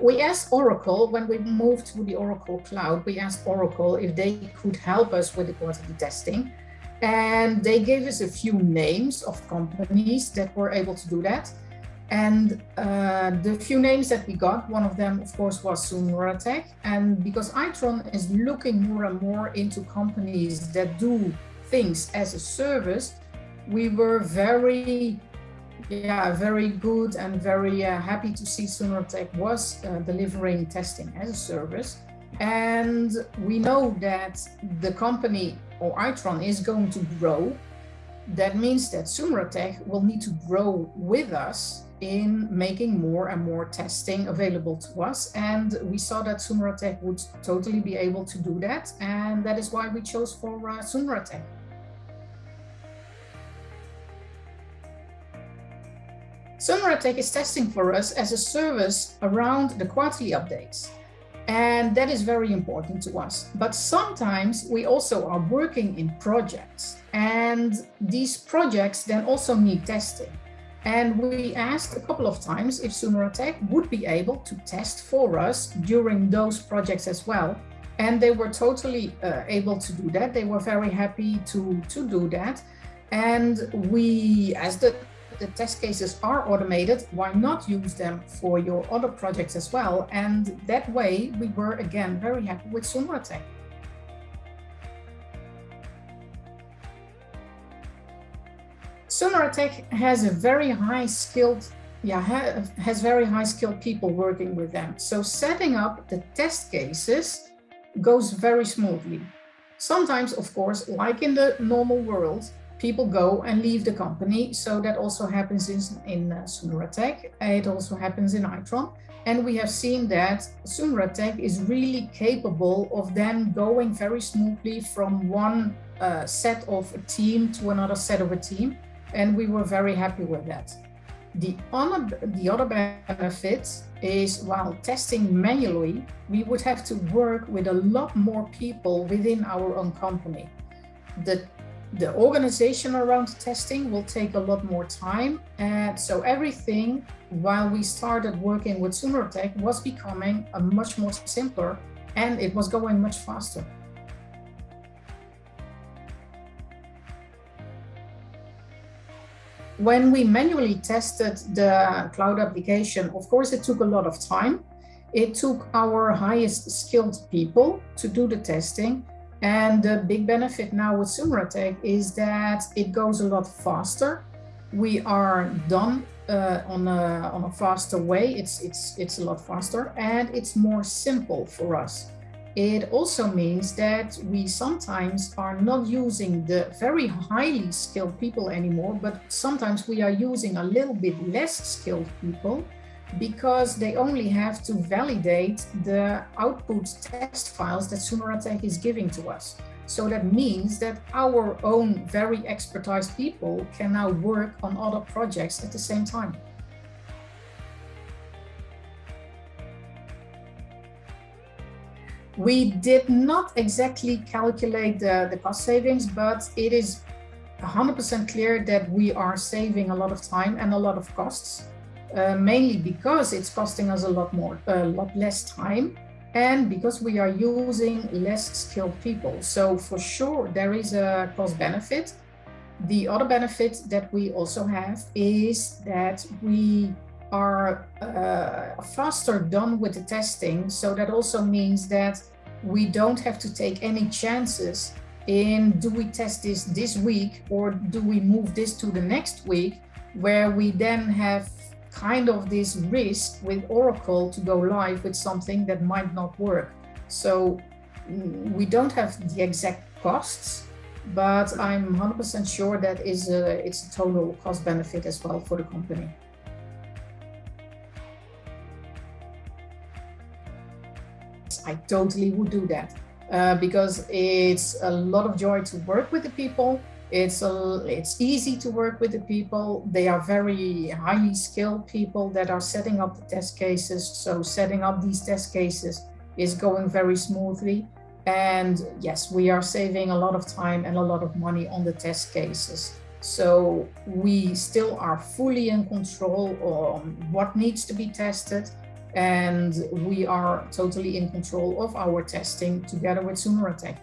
We asked Oracle, when we moved to the Oracle Cloud, we asked Oracle if they could help us with the quality testing. And they gave us a few names of companies that were able to do that. And the few names that we got, one of them, of course, was Suneratech. And because Itron is looking more and more into companies that do things as a service, we were very good and very happy to see Suneratech was delivering testing as a service. And we know that the company, or Itron, is going to grow. That means that Suneratech will need to grow with us in making more and more testing available to us. And we saw that Suneratech would totally be able to do that. And that is why we chose for Suneratech. Suneratech is testing for us as a service around the quarterly updates. And that is very important to us. But sometimes we also are working in projects, and these projects then also need testing. And we asked a couple of times if Suneratech would be able to test for us during those projects as well. And they were totally able to do that. They were very happy to do that. And we, as the test cases are automated, why not use them for your other projects as well? And that way we were again very happy with Suneratech. Suneratech has a very high skilled, has very high skilled people working with them. So setting up the test cases goes very smoothly. Sometimes, of course, like in the normal world, people go and leave the company. So that also happens in Suneratech. It also happens in Itron. And we have seen that Suneratech is really capable of then going very smoothly from one set of a team to another set of a team. And we were very happy with that. The other benefit is, while testing manually, we would have to work with a lot more people within our own company. The organization around testing will take a lot more time. And so everything, while we started working with Suneratech, was becoming a much more simpler, and it was going much faster. When we manually tested the cloud application, of course, it took a lot of time. It took our highest skilled people to do the testing. And the big benefit now with Suneratech is that it goes a lot faster. We are done on a faster way. It's a lot faster, and it's more simple for us. It also means that we sometimes are not using the very highly skilled people anymore, but sometimes we are using a little bit less skilled people, because they only have to validate the output test files that Suneratech is giving to us. So that means that our own very expertise people can now work on other projects at the same time. We did not exactly calculate the cost savings, but it is 100% clear that we are saving a lot of time and a lot of costs. Mainly because it's costing us a lot less time, and because we are using less skilled people. So for sure, there is a cost benefit. The other benefit that we also have is that we are faster done with the testing. So that also means that we don't have to take any chances in, do we test this week, or do we move this to the next week, where we then have kind of this risk with Oracle to go live with something that might not work. So we don't have the exact costs, but I'm 100% sure that it's a total cost benefit as well for the company. I totally would do that because it's a lot of joy to work with the people. It's easy to work with the people. They are very highly skilled people that are setting up the test cases. So setting up these test cases is going very smoothly. And yes, we are saving a lot of time and a lot of money on the test cases. So we still are fully in control on what needs to be tested. and we are totally in control of our testing together with Suneratech.